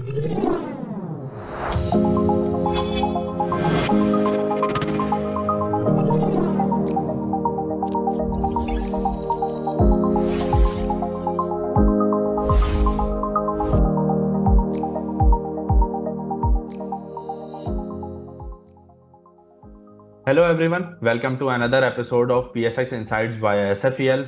Hello everyone, welcome to another episode of PSX insights by SFEL।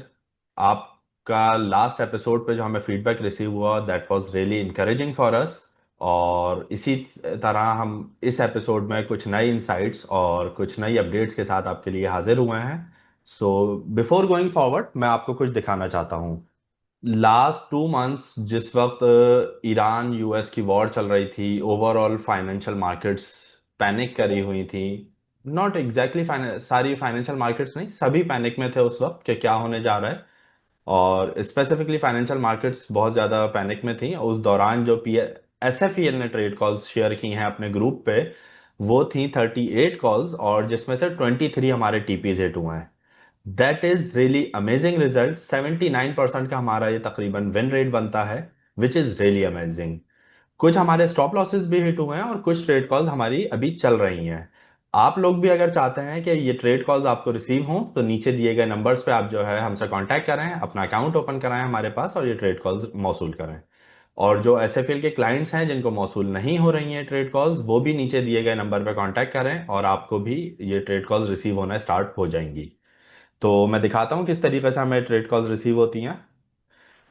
आपका last episode पे जो हमें feedback receive हुआ that was really encouraging for us. और इसी तरह हम इस एपिसोड में कुछ नए इंसाइट्स और कुछ नई अपडेट्स के साथ आपके लिए हाजिर हुए हैं। सो बिफोर गोइंग फॉरवर्ड मैं आपको कुछ दिखाना चाहता हूँ। लास्ट 2 मंथ्स जिस वक्त ईरान US की वॉर चल रही थी, ओवरऑल फाइनेंशियल मार्केट्स पैनिक करी हुई थी। नॉट एग्जैक्टली सारी फाइनेंशियल मार्केट्स नहीं, सभी पैनिक में थे उस वक्त कि क्या होने जा रहा है। और स्पेसिफिकली फाइनेंशियल मार्केट्स बहुत ज़्यादा पैनिक में थी। उस दौरान जो पी SFEL ने ट्रेड कॉल्स शेयर की हैं अपने ग्रुप पे, वो थी 38 कॉल्स, और जिसमें से 23 हमारे TPs हिट हुए हैं। That is really amazing result. 79% का हमारा ये तकरीबन विन रेट बनता है, विच इज रियली अमेजिंग। कुछ हमारे स्टॉप लॉसेस भी हिट हुए हैं और कुछ ट्रेड कॉल्स हमारी अभी चल रही हैं। आप लोग भी अगर चाहते हैं कि ये ट्रेड कॉल्स आपको रिसीव हों तो नीचे दिए गए नंबर्स पे आप जो है हमसे कांटेक्ट करें, अपना अकाउंट ओपन कराएं हमारे पास और ये ट्रेड कॉल्स मौसूल करें। और जो SFL के क्लाइंट्स हैं जिनको मौसूल नहीं हो रही हैं ट्रेड कॉल्स, वो भी नीचे दिए गए नंबर पे कांटेक्ट करें और आपको भी ये ट्रेड कॉल्स रिसीव होना स्टार्ट हो जाएंगी। तो मैं दिखाता हूँ किस तरीके से हमें ट्रेड कॉल्स रिसीव होती हैं।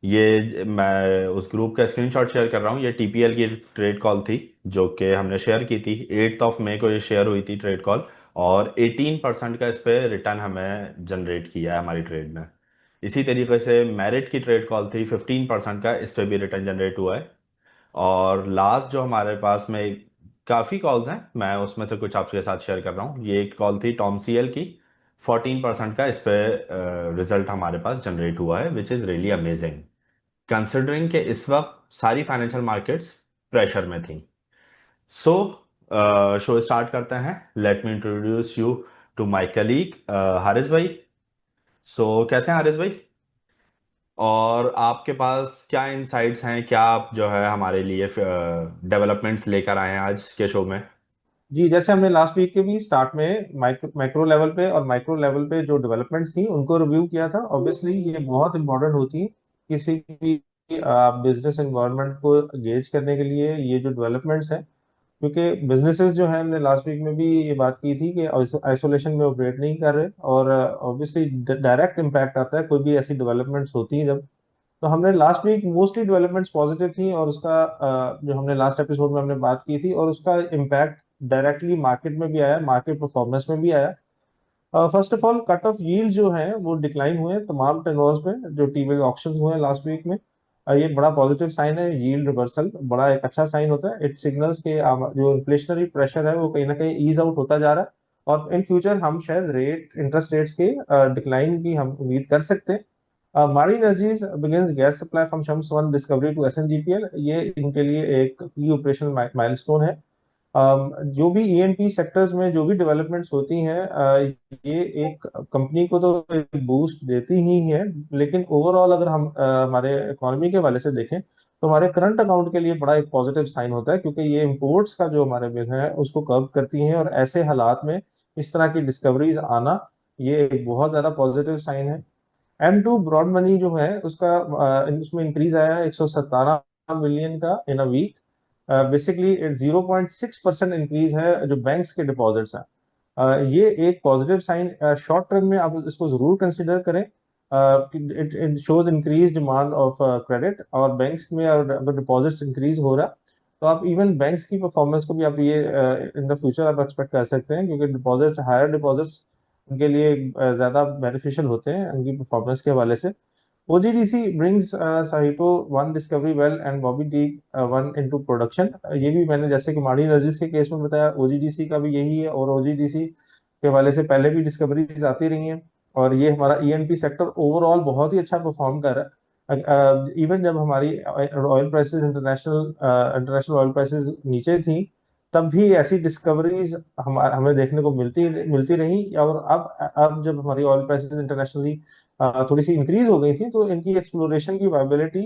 ये मैं उस ग्रुप का स्क्रीनशॉट शेयर कर रहा हूँ। ये TPL की ट्रेड कॉल थी जो कि हमने शेयर की थी। 8 मई को ये शेयर हुई थी ट्रेड कॉल, और 18% का इस पे रिटर्न हमें जनरेट किया है हमारी ट्रेड ने। इसी तरीके से मेरिट की ट्रेड कॉल थी, 15% का इस पे भी रिटर्न जनरेट हुआ है। और लास्ट जो हमारे पास में काफ़ी कॉल्स हैं, मैं उसमें से कुछ आपके साथ शेयर कर रहा हूँ। ये एक कॉल थी TOMCL की, 14% का इस पे रिजल्ट हमारे पास जनरेट हुआ है, which is really amazing considering कि इस वक्त सारी फाइनेंशियल मार्केट्स प्रेशर में थी। सो शो स्टार्ट करते हैं। Let me introduce you to my colleague Haris भाई। सो कैसे हैं हारिस भाई? और आपके पास क्या इंसाइट्स हैं, क्या आप जो है हमारे लिए डेवलपमेंट्स लेकर आए हैं आज के शो में? जी, जैसे हमने लास्ट वीक के भी स्टार्ट में मैक्रो लेवल पे और माइक्रो लेवल पे जो डेवलपमेंट्स थी उनको रिव्यू किया था। ऑब्वियसली ये बहुत इंपॉर्टेंट होती है किसी भी बिजनेस एनवायरनमेंट को गेज करने के लिए, ये जो डेवलपमेंट्स हैं। क्योंकि बिजनेसेस जो है, हमने लास्ट वीक में भी ये बात की थी कि आइसोलेशन में ऑपरेट नहीं कर रहे, और ऑब्वियसली डायरेक्ट इम्पैक्ट आता है कोई भी ऐसी डेवलपमेंट्स होती हैं जब। तो हमने last week mostly developments positive थी, और उसका जो हमने लास्ट एपिसोड में हमने बात की थी, और उसका इम्पैक्ट डायरेक्टली मार्केट में भी आया, मार्केट परफॉर्मेंस में भी आया। First of all, cut off yield जो है वो डिक्लाइन हुए हैं तमाम टेनोर्स में जो टी बिल ऑक्शन हुए हैं लास्ट वीक में। ये बड़ा पॉजिटिव साइन है। यील्ड रिवर्सल बड़ा एक अच्छा साइन होता है। इट सिग्नल्स के जो इन्फ्लेशनरी प्रेशर है वो कहीं ना कहीं ईज आउट होता जा रहा है, और इन फ्यूचर हम शायद इंटरेस्ट रेट्स के डिक्लाइन की हम उम्मीद कर सकते हैं। Maari Energies begins gas supply from Shams 1 discovery to SNGPL। ये इनके लिए एक की ऑपरेशनल माइलस्टोन है। जो भी E&P सेक्टर्स में जो भी डेवलपमेंट्स होती हैं, ये एक कंपनी को तो एक बूस्ट देती ही है, लेकिन ओवरऑल अगर हम हमारे इकोनॉमी के हवाले से देखें तो हमारे करंट अकाउंट के लिए बड़ा एक पॉजिटिव साइन होता है, क्योंकि ये इंपोर्ट्स का जो हमारे बिल है उसको कर्व करती हैं, और ऐसे हालात में इस तरह की डिस्कवरीज आना ये एक बहुत ज्यादा पॉजिटिव साइन है। M2 ब्रॉड मनी जो है उसका उसमें इंक्रीज आया है 117 मिलियन का इन अ वीक। बेसिकली 0.6% इंक्रीज है जो बैंक्स के डिपॉजिट्स हैं। ये एक पॉजिटिव साइन शॉर्ट टर्म में आप इसको जरूर कंसिडर करें। It it shows increase demand of credit, और बैंक्स में अगर डिपॉजिट्स इंक्रीज हो रहा, तो आप इवन बैंक्स की परफॉर्मेंस को भी आप ये इन द फ्यूचर आप एक्सपेक्ट कर सकते हैं, क्योंकि डिपॉजिट्स, हायर डिपॉजिट्स उनके लिए ज्यादा बेनिफिशियल होते हैं उनकी परफॉर्मेंस के हवाले से। OGDC brings Sahito 1 discovery well and Bobby D 1 into production। ये भी मैंने जैसे कि माड़ी एनर्जीज के केस में बताया, OGDC का भी यही है, और OGDC के हवाले से पहले भी डिस्कवरीज आती रही हैं। और ये हमारा E&P सेक्टर ओवरऑल बहुत ही अच्छा परफॉर्म कर रहा है। इवन जब हमारी oil prices international oil prices नीचे थी, तब भी ऐसी डिस्कवरीज हमें देखने को मिलती मिलती रही। और अब जब हमारी ऑयल प्राइसेस इंटरनेशनली थोड़ी सी इंक्रीज हो गई थी, तो इनकी एक्सप्लोरेशन की वायबिलिटी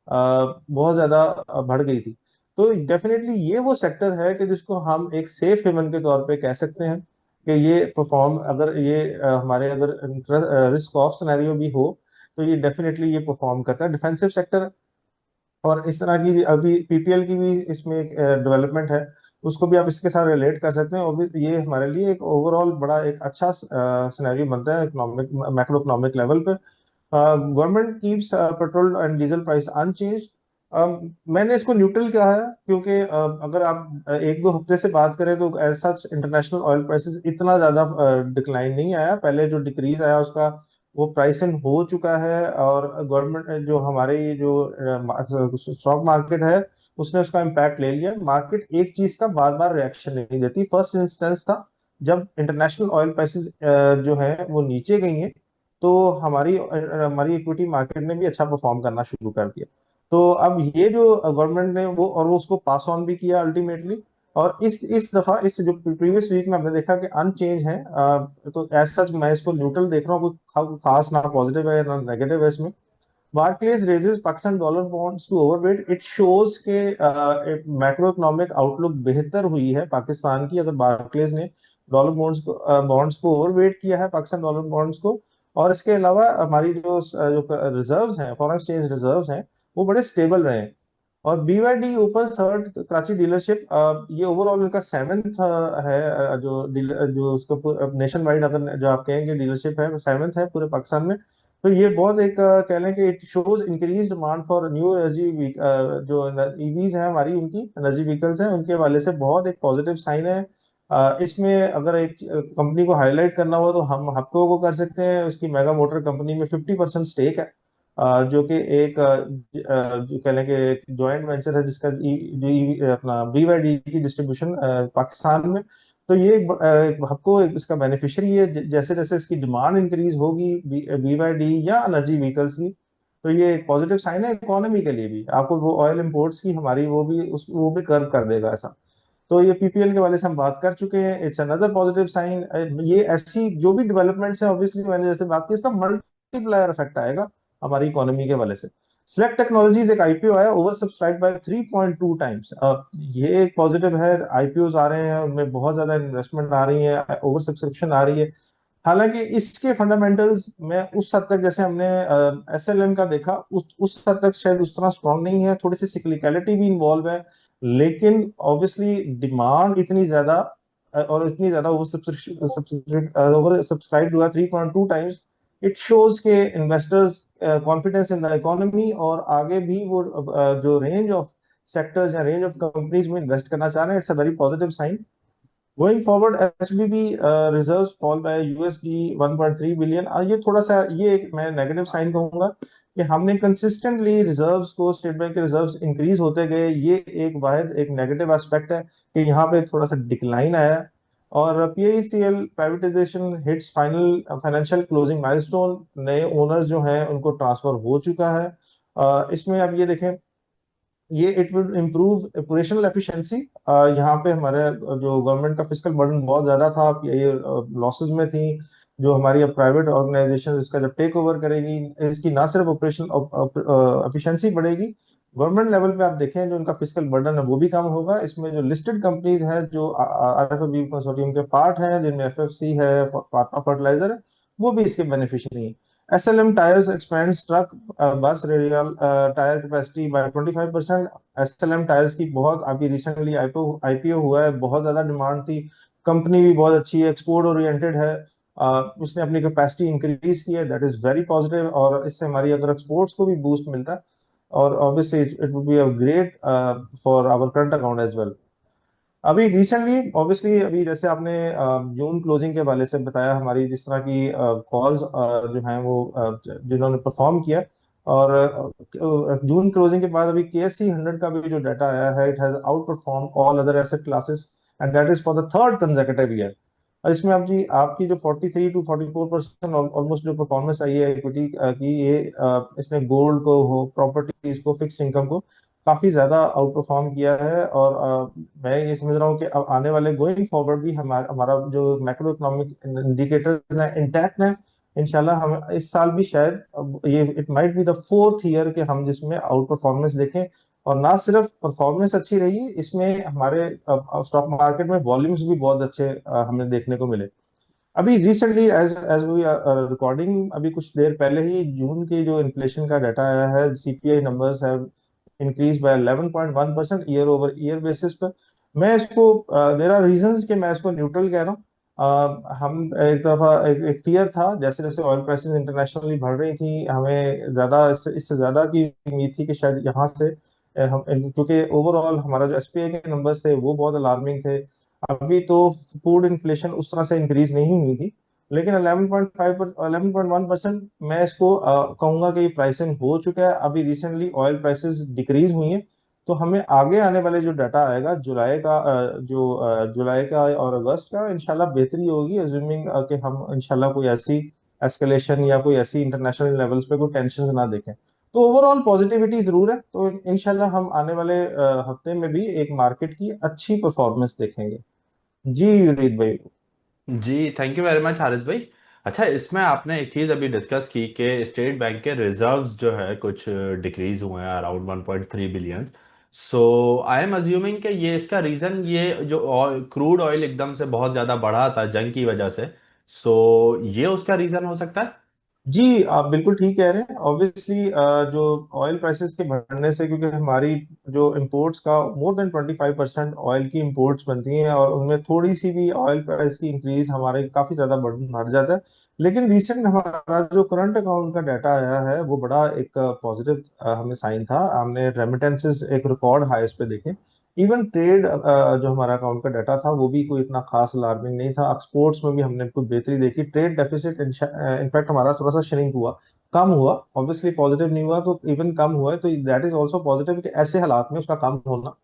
बहुत ज्यादा बढ़ गई थी। तो डेफिनेटली ये वो सेक्टर है कि जिसको हम एक सेफ हेवन के तौर पे कह सकते हैं कि ये परफॉर्म, अगर ये हमारे अगर रिस्क ऑफ सिनेरियो भी हो तो ये डेफिनेटली ये परफॉर्म करता है डिफेंसिव सेक्टर। और इस तरह की अभी पीपीएल की भी इसमें एक डेवलपमेंट है, उसको भी आप इसके साथ रिलेट कर सकते हैं। और भी ये हमारे लिए एक ओवरऑल बड़ा एक अच्छा सिनेरियो बनता है इकोनॉमिक मैक्रो इकोनॉमिक लेवल पे। Government keeps petrol and diesel price unchanged. मैंने इसको न्यूट्रल कहा है क्योंकि अगर आप एक दो हफ्ते से बात करें तो as such international oil prices इतना ज्यादा डिक्लाइन नहीं आया। पहले जो डिक्रीज आया उसका वो प्राइस इन हो चुका है, और गवर्नमेंट जो हमारी जो स्टॉक मार्केट है उसने उसका इम्पैक्ट ले लिया। मार्केट एक चीज का बार बार रिएक्शन नहीं देती। फर्स्ट इंस्टेंस था जब इंटरनेशनल ऑयल प्राइसेस जो है वो नीचे गई हैं, तो हमारी हमारी इक्विटी मार्केट ने भी अच्छा परफॉर्म करना शुरू कर दिया। तो अब ये जो गवर्नमेंट ने वो उसको पास ऑन भी किया अल्टीमेटली। और इस दफा इस जो प्रीवियस वीक में हमने देखा कि अनचेंज है। तो एज सच मैं इसको न्यूट्रल देख रहा हूँ, कोई खास ना पॉजिटिव है ना नेगेटिव है इसमें। Barclays raises Pakistan dollar bonds to overweight, it shows के मैक्रो इकोनॉमिक आउटलुक बेहतर हुई है पाकिस्तान की, अगर बार्क्लेज ने डॉलर बॉन्ड्स को ओवरवेट किया है, पाकिस्तान डॉलर बॉन्ड्स को। और इसके अलावा हमारी जो रिजर्व्स हैं, फॉरेन एक्सचेंज रिजर्व्स हैं, वो बड़े स्टेबल रहे हैं। और BYD open third Karachi dealership, ये ओवरऑल इनका सेवेंथ है, जो उसको नेशन वाइड अगर जो आप कहेंगे डीलरशिप है, सेवेंथ है पूरे पाकिस्तान में। तो ये बहुत एक कह लें कि it shows increase demand for new energy, जो ईवीज हैं हमारी, उनकी एनर्जी व्हीकल्स हैं, उनके वाले से बहुत एक पॉजिटिव साइन है। इसमें अगर एक कंपनी को हाईलाइट करना हो तो हम हप्को को कर सकते हैं। उसकी मेगा मोटर कंपनी में 50% स्टेक है, जो कि एक जो कह लें कि एक जॉइंट वेंचर है जिसका अपना बीवाईडी की डिस्ट्रीब्यूशन पाकिस्तान में। तो ये एक हबको इसका बेनिफिशियरी है। जैसे जैसे इसकी डिमांड इंक्रीज होगी बीवाईडी या एनर्जी व्हीकल्स की, तो ये एक पॉजिटिव साइन है इकोनॉमी के लिए भी। आपको वो ऑयल इंपोर्ट्स की हमारी वो भी कर्व कर देगा ऐसा। तो ये पीपीएल के वाले से हम बात कर चुके हैं, इट्स अनदर पॉजिटिव साइन। ये ऐसी जो भी डेवलपमेंट्स हैं, ऑब्वियसली मैंने जैसे बात की, इसका मल्टीप्लायर इफेक्ट आएगा हमारी इकोनॉमी के वाले से। सिलेक्ट टेक्नोलॉजीज एक आईपीओ आया, ओवर सब्सक्राइब बाय 3.2 टाइम्स। ये एक पॉजिटिव है। आईपीओ आ रहे हैं, उनमें बहुत ज्यादा इन्वेस्टमेंट आ रही है, ओवर सब्सक्रिप्शन आ रही है। हालांकि इसके फंडामेंटल्स में उस हद तक जैसे हमने एसएलएम का देखा, उस हद तक शायद उस तरह स्ट्रांग नहीं है, थोड़ी सी सिक्लिकलिटी भी इन्वॉल्व है। लेकिन ऑब्वियसली डिमांड इतनी ज्यादा और इतनी ज्यादा ओवर सब्सक्राइब हुआ 3.2 टाइम्स। इट शोज के investors confidence in the economy, और आगे भी वो जो रेंज ऑफ सेक्टर्स या रेंज ऑफ कंपनीज में इन्वेस्ट करना चाह रहे हैं। It's a very positive sign. Going forward, SBB reserves fall by USD 1.3 billion. ये थोड़ा सा ये एक मैं नेगेटिव साइन कहूंगा कि हमने कंसिस्टेंटली रिजर्व्स को, स्टेट बैंक के रिजर्व्स इंक्रीज होते गए। ये एक वाहिद एक नेगेटिव एस्पेक्ट है कि यहाँ पे थोड़ा सा डिक्लाइन आया है। और PICL privatisation hits final financial closing milestone, नए ओनर्स जो हैं उनको ट्रांसफर हो चुका है। इसमें अब ये देखें, ये it will improve operational efficiency. यहाँ पे हमारे जो गवर्नमेंट का फिस्कल बर्डन बहुत ज्यादा था, ये लॉसेस में थी। जो हमारी अब प्राइवेट ऑर्गेनाइजेशन इसका जब टेक ओवर करेगी, इसकी ना सिर्फ ऑपरेशनल एफिशिएंसी बढ़ेगी, गवर्नमेंट लेवल पे आप देखें जो उनका फिस्कल बर्डन है वो भी कम होगा। इसमें जो लिस्टेड कंपनीज हैं जो आरएफएबी कंसोर्टियम के पार्ट हैं, जिनमें एफएफसी है, पाटना फर्टिलाइजर है, वो भी इसके बेनिफिशियरी हैं। SLM tyres expands truck bus radial tyre capacity by 25%। SLM tyres की बहुत अभी रिसेंटली आईपीओ हुआ है, बहुत ज्यादा डिमांड थी। कंपनी भी बहुत अच्छी है, एक्सपोर्ट ओरिएंटेड है। उसने अपनी कैपेसिटी इंक्रीज की है, दैट इज वेरी पॉजिटिव। और इससे हमारी अगर एक्सपोर्ट्स को भी बूस्ट मिलता है, और obviously it would be a great for our current account as well. अभी रिसेंटली ऑब्वियसली अभी जैसे आपने जून क्लोजिंग के वाले से बताया, हमारी जिस तरह की कॉल्स जो हैं वो जिन्होंने परफॉर्म किया। और जून क्लोजिंग के बाद अभी केएससी 100 का भी जो डाटा आया है, it has out perform all other asset classes, and that is for the third consecutive year. और इसमें आप जी आपकी जो 43 to 44% ऑलमोस्ट जो परफॉर्मेंस आई है इक्विटी की, ये इसने गोल्ड को हो, प्रॉपर्टीज को, फिक्स इनकम को काफी ज्यादा आउट परफॉर्म किया है। और मैं ये समझ रहा हूँ कि अब आने वाले गोइंग फॉरवर्ड भी हमारा हमारा जो मैक्रो इकोनॉमिक इंडिकेटर्स हैं इंटैक्ट हैं। इंशाल्लाह हम इस साल भी शायद ये it might be the fourth year के हम जिसमें आउट परफॉर्मेंस देखें। और ना सिर्फ परफॉर्मेंस अच्छी रही है, इसमें हमारे स्टॉक मार्केट में वॉल्यूम्स भी बहुत अच्छे हमें देखने को मिले। अभी recently as as we recording, अभी कुछ देर पहले ही जून की जो इन्फ्लेशन का डाटा आया है, CPI numbers have increase by 11.1% year over year basis पर। मैं इसको, देयर आर रीजंस कि मैं इसको न्यूट्रल कह रहा हूँ। हम एक दफा एक फियर था, जैसे जैसे ऑयल प्राइसेस इंटरनेशनली बढ़ रही थी, हमें ज्यादा इससे ज्यादा की उम्मीद थी कि शायद यहाँ से हम, क्योंकि ओवरऑल हमारा जो एसपीआई के नंबर्स थे वो बहुत अलार्मिंग थे। अभी तो फूड इन्फ्लेशन उस तरह से इंक्रीज नहीं हुई थी, लेकिन 11.5 11.1% मैं इसको कहूंगा कि प्राइसिंग हो चुका है। अभी रिसेंटली ऑयल प्राइसेस डिक्रीज हुई हैं, तो हमें आगे आने वाले जो डाटा आएगा जुलाई का, जुलाई का और अगस्त का, इंशाल्लाह बेहतरी होगी, अज्यूमिंग कि हम इंशाल्लाह कोई ऐसी एस्केलेशन या कोई ऐसी इंटरनेशनल लेवल्स पे कोई टेंशन ना देखें। तो ओवरऑल पॉजिटिविटी जरूर है, तो इंशाल्लाह हम आने वाले हफ्ते में भी एक मार्केट की अच्छी परफॉर्मेंस देखेंगे। जी युरीत भाई। जी, thank you very much Haris भाई। अच्छा, इसमें आपने एक चीज़ अभी डिस्कस की कि स्टेट बैंक के रिजर्व्स जो है कुछ डिक्रीज हुए हैं around 1.3 billion. So I am assuming कि ये इसका रीज़न, ये जो क्रूड ऑयल एकदम से बहुत ज़्यादा बढ़ा था जंग की वजह से, सो ये उसका रीज़न हो सकता है। जी आप बिल्कुल ठीक कह रहे हैं। ऑब्वियसली जो ऑयल प्राइसेस के बढ़ने से, क्योंकि हमारी जो इंपोर्ट्स का मोर देन 25% ऑयल की इंपोर्ट्स बनती हैं, और उनमें थोड़ी सी भी ऑयल प्राइस की इंक्रीज हमारे काफी ज्यादा बढ़ जाता है। लेकिन रिसेंट हमारा जो करंट अकाउंट का डाटा आया है वो बड़ा एक पॉजिटिव हमें साइन था। हमने रेमिटेंसेस एक रिकॉर्ड हाईस पे देखे। इवन ट्रेड जो हमारा अकाउंट का डाटा था वो भी कोई इतना खास अलार्मिंग नहीं था। एक्सपोर्ट्स में भी हमने कोई बेहतरी देखी। ट्रेड डेफिसिट इनफैक्ट हमारा थोड़ा सा श्रिंक हुआ, कम हुआ। ऑब्वियसली पॉजिटिव नहीं हुआ, तो इवन कम हुआ है, तो दैट इज ऑल्सो पॉजिटिव कि ऐसे हालात में उसका कम होना।